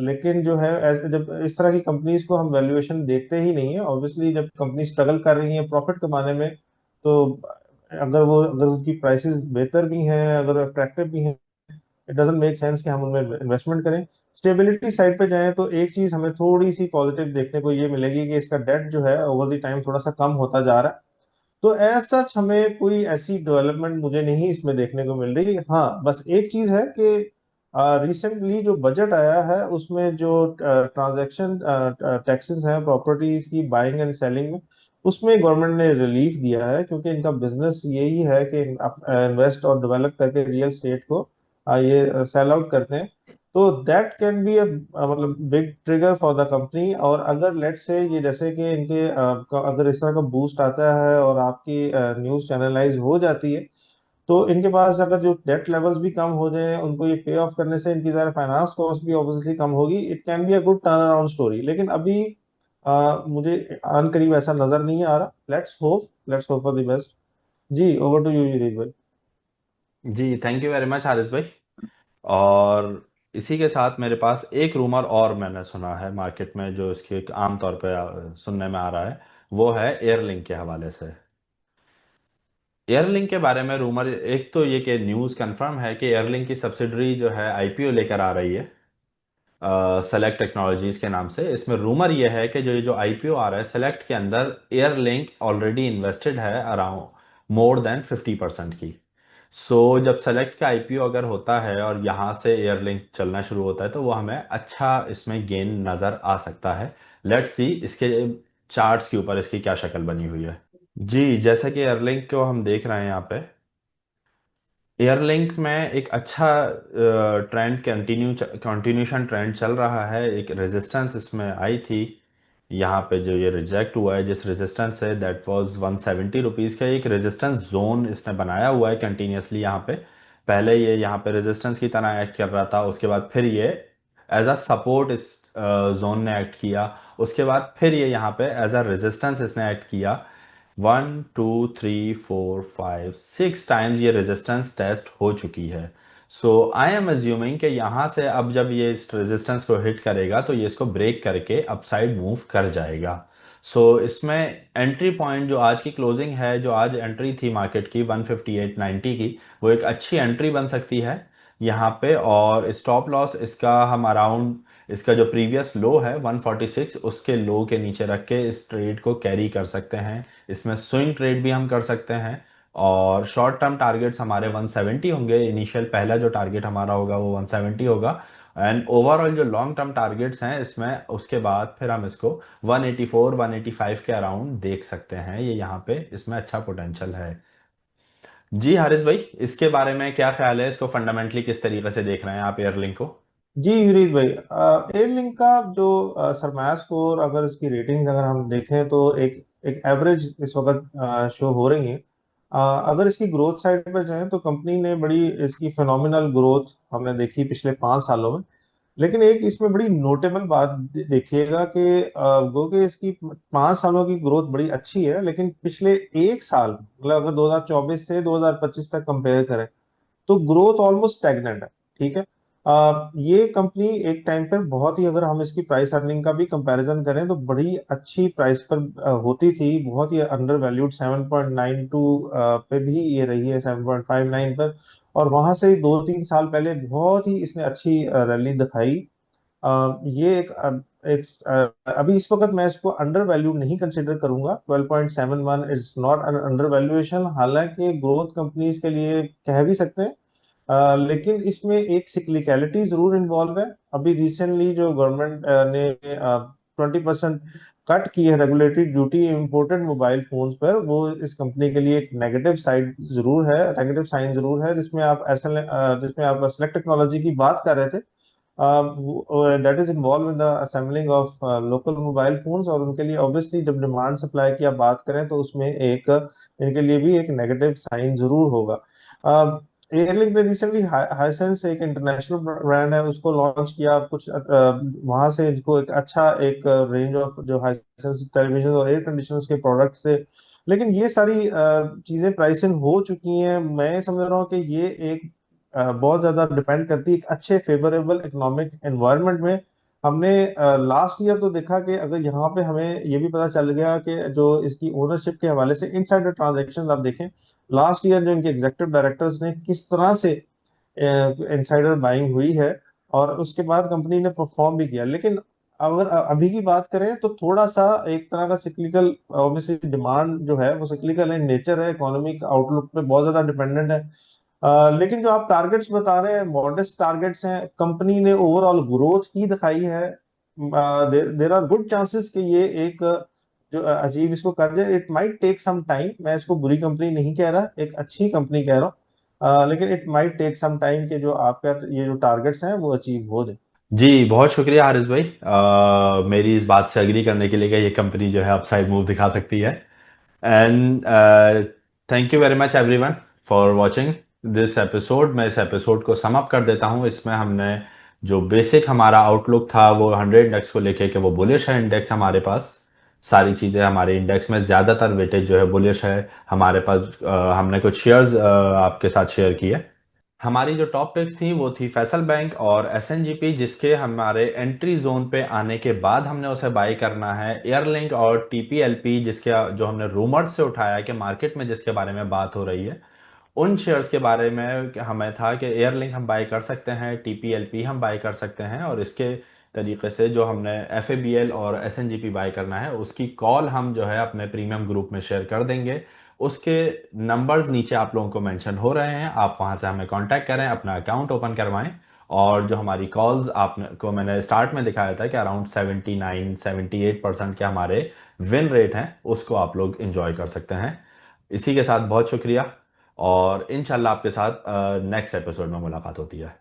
लेकिन जो है जब इस तरह की कंपनीज को हम वैल्यूएशन देखते ही नहीं है, ऑब्वियसली जब कंपनी स्ट्रगल कर रही है प्रॉफिट कमाने में, तो अगर उसकी प्राइसेस बेहतर भी हैं, अगर अट्रैक्टिव भी हैं, इट डजंट मेक सेंस कि हम उनमें इन्वेस्टमेंट करें। स्टेबिलिटी साइड पे जाएं तो एक चीज हमें थोड़ी सी पॉजिटिव देखने को ये मिलेगी कि इसका डेट जो है ओवर द टाइम थोड़ा सा कम होता जा रहा है। तो एज सच हमें कोई ऐसी डेवलपमेंट मुझे नहीं इसमें देखने को मिल रही। हाँ, बस एक चीज है कि रिसेंटली जो बजट आया है उसमें जो ट्रांजैक्शन टैक्सेस हैं प्रॉपर्टीज की बाइंग एंड सेलिंग में, उसमें गवर्नमेंट ने रिलीफ दिया है, क्योंकि इनका बिजनेस यही है कि इन्वेस्ट और डेवलप करके रियल स्टेट को ये सेल आउट करते हैं। तो दैट कैन बी मतलब big trigger for the company. और अगर लेट से ये जैसे कि इनके अगर इस तरह का बूस्ट आता है और आपकी न्यूज चैनलाइज हो जाती है, तो इनके पास अगर जो डेट लेवल्स भी कम हो जाए, उनको ये पे ऑफ करने से इनकी ज़्यादा फाइनेंस कॉस्ट भी ऑब्वियसली कम होगी, it can be a good turn around story. लेकिन अभी मुझे आन करीब ऐसा नजर नहीं आ रहा। Let's hope for the best. जी, ओवर टू यू यूरित भाई। जी thank you very much Haris भाई। और इसी के साथ मेरे पास एक रूमर और मैंने सुना है मार्केट में, जो इसके एक आम तौर पे सुनने में आ रहा है, वो है एयरलिंक के हवाले से। एयरलिंक के बारे में रूमर, एक तो ये कि न्यूज़ कंफर्म है कि एयरलिंक की सब्सिडरी जो है आईपीओ लेकर आ रही है सेलेक्ट टेक्नोलॉजीज के नाम से। इसमें रूमर यह है कि जो ये जो आईपीओ आ रहा है सेलेक्ट के अंदर, एयरलिंक ऑलरेडी इन्वेस्टेड है अराउंड मोर देन 50% की। सो जब सेलेक्ट का आईपीओ अगर होता है और यहाँ से एयरलिंक चलना शुरू होता है, तो वो हमें अच्छा इसमें गेन नज़र आ सकता है। लेट्स सी इसके चार्ट्स के ऊपर इसकी क्या शक्ल बनी हुई है। जी जैसे कि एयरलिंक को हम देख रहे हैं यहाँ पे, एयरलिंक में एक अच्छा ट्रेंड कंटिन्यूशन ट्रेंड चल रहा है। एक रेजिस्टेंस इसमें आई थी, यहाँ पे जो ये रिजेक्ट हुआ है जिस रेजिस्टेंस से, दैट वाज 170 रुपीज़ का एक रेजिस्टेंस जोन इसने बनाया हुआ है कंटिन्यूसली यहाँ पे। पहले ये यहाँ पे रेजिस्टेंस की तरह एक्ट कर रहा था, उसके बाद फिर ये एज अ सपोर्ट इस जोन ने एक्ट किया, उसके बाद फिर ये यहाँ पे एज अ रेजिस्टेंस इसने एक्ट किया। 1 2 3 4 5 6 टाइम्स ये रेजिस्टेंस टेस्ट हो चुकी है। सो आई एम अज्यूमिंग कि यहाँ से अब जब ये इस रेजिस्टेंस को हिट करेगा तो ये इसको ब्रेक करके अपसाइड मूव कर जाएगा। सो इसमें एंट्री पॉइंट जो आज की क्लोजिंग है, जो आज एंट्री थी मार्केट की 158.90 की, वो एक अच्छी एंट्री बन सकती है यहाँ पे। और स्टॉप लॉस इसका हम अराउंड, इसका जो प्रीवियस लो है 146, उसके लो के नीचे रख के इस ट्रेड को कैरी कर सकते हैं। इसमें स्विंग ट्रेड भी हम कर सकते हैं। और शॉर्ट टर्म टारगेट्स हमारे 170 होंगे, इनिशियल पहला जो टारगेट हमारा होगा वो 170 होगा। एंड ओवरऑल जो लॉन्ग टर्म टारगेट्स हैं इसमें, उसके बाद फिर हम इसको 184 185 के अराउंड देख सकते हैं। ये यहाँ पे इसमें अच्छा पोटेंशियल है। जी हारिस भाई, इसके बारे में क्या ख्याल है, इसको फंडामेंटली किस तरीके से देख रहे हैं आप एयरलिंक को? जी यूरित भाई, एयरलिंक का जो सरमाया स्कोर, अगर इसकी रेटिंग्स अगर हम देखें तो एक एक एवरेज इस वक्त शो हो रही है। अगर इसकी ग्रोथ साइड पर जाएं तो कंपनी ने बड़ी इसकी फिनोमिनल ग्रोथ हमने देखी पिछले 5 सालों में। लेकिन एक इसमें बड़ी नोटेबल बात देखिएगा कि गो कि इसकी 5 सालों की ग्रोथ बड़ी अच्छी है, लेकिन पिछले एक साल, मतलब अगर 2024 से 2025 तक कंपेयर करें, तो ग्रोथ ऑलमोस्ट स्टैग्नेंट है। ठीक है, ये कंपनी एक टाइम पर बहुत ही, अगर हम इसकी प्राइस अर्निंग का भी कंपैरिजन करें तो बड़ी अच्छी प्राइस पर होती थी, बहुत ही अंडर वैल्यूड 7.92 पे भी ये रही है, 7.59 पर। और वहां से 2-3 साल पहले बहुत ही इसने अच्छी रैली दिखाई। ये अभी इस वक्त मैं इसको अंडर वैल्यूड नहीं कंसिडर करूंगा। 12.71 is not an under valuation, हालांकि ग्रोथ कंपनीज के लिए कह भी सकते हैं। लेकिन इसमें एक सिक्लिकलिटी जरूर इन्वॉल्व है। अभी रिसेंटली जो गवर्नमेंट ने 20% कट की है regulatory duty imported mobile phones पर, वो इस कंपनी के लिए एक नेगेटिव साइड जरूर है, नेगेटिव साइन जरूर है। जिसमें आप सेलेक्ट टेक्नोलॉजी की बात कर रहे थे, that is involve in the assembling of local mobile phones, और उनके लिए ऑब्वियसली जब डिमांड सप्लाई की आप बात करें तो उसमें एक इनके लिए भी एक नेगेटिव साइन जरूर होगा। एयरलिंक ने रिसेंटली हाइसेंस एक इंटरनेशनल ब्रांड है उसको लॉन्च किया कुछ, वहां से इनको एक अच्छा एक रेंज ऑफ जो हाइसेंस टेलीविजन और एयर कंडीशनर्स के प्रोडक्ट्स थे। लेकिन ये सारी चीजें प्राइसिंग हो चुकी हैं। मैं समझ रहा हूँ कि ये एक बहुत ज्यादा डिपेंड करती है एक अच्छे फेवरेबल इकोनॉमिक एनवायरनमेंट में। हमने लास्ट ईयर तो देखा कि अगर यहाँ पे हमें ये भी पता चल गया कि जो इसकी ओनरशिप के हवाले से इनसाइडर ट्रांजैक्शंस आप देखें, लास्ट ईयर जो इनके एग्जीक्यूटिव डायरेक्टर्स ने किस तरह से इनसाइडर बाइंग हुई है, और उसके बाद कंपनी ने परफॉर्म भी किया। लेकिन अगर अभी की बात करें तो थोड़ा सा एक तरह का सिक्लिकल, ऑब्वियसली डिमांड जो है वो सिक्लिकल इन नेचर है, इकोनॉमिक आउटलुक पे बहुत ज्यादा डिपेंडेंट है। लेकिन जो आप टारगेट्स बता रहे हैं मॉडेस्ट टारगेट्स हैं, कंपनी ने ओवरऑल ग्रोथ की दिखाई है। देर आर गुड चांसेस कि ये एक जो अचीव इसको कर जाए। It might take some time, मैं इसको बुरी कंपनी नहीं कह रहा, एक अच्छी कंपनी कह रहा हूँ। लेकिन it might take some time कि जो आपका ये जो टारगेट्स हैं वो अचीव हो जाए। जी बहुत शुक्रिया हारिस भाई, मेरी इस बात से एग्री करने के लिए कि ये कंपनी जो है अपसाइड मूव दिखा सकती है। And thank you very much everyone for watching this episode. मैं इस एपिसोड को सम अप कर देता हूँ। इसमें हमने जो बेसिक हमारा आउटलुक था वो 100 इंडेक्स को लेके कि वो बुलिश है इंडेक्स हमारे पास। सारी चीज़ें हमारे इंडेक्स में ज़्यादातर वेटेज जो है बुलिश है हमारे पास। हमने कुछ शेयर्स आपके साथ शेयर किए। हमारी जो टॉप पिक्स थी वो थी फैसल बैंक और एसएनजीपी, जिसके हमारे एंट्री जोन पे आने के बाद हमने उसे बाय करना है। एयरलिंक और टीपीएलपी, जिसके जो हमने रूमर्स से उठाया कि मार्केट में जिसके बारे में बात हो रही है, उन शेयर्स के बारे में हमें था कि एयरलिंक हम बाय कर सकते हैं, टीपीएलपी हम बाय कर सकते हैं, और इसके तरीके से जो हमने एफएबीएल और एसएनजीपी बाय करना है उसकी कॉल हम जो है अपने प्रीमियम ग्रुप में शेयर कर देंगे। उसके नंबर्स नीचे आप लोगों को मेंशन हो रहे हैं, आप वहां से हमें कांटेक्ट करें, अपना अकाउंट ओपन करवाएं। और जो हमारी कॉल्स आपने को मैंने स्टार्ट में दिखाया था कि अराउंड 79-78% के हमारे विन रेट हैं, उसको आप लोग इंजॉय कर सकते हैं। इसी के साथ बहुत शुक्रिया, और इंशाल्लाह आपके साथ नेक्स्ट एपिसोड में मुलाकात होती है।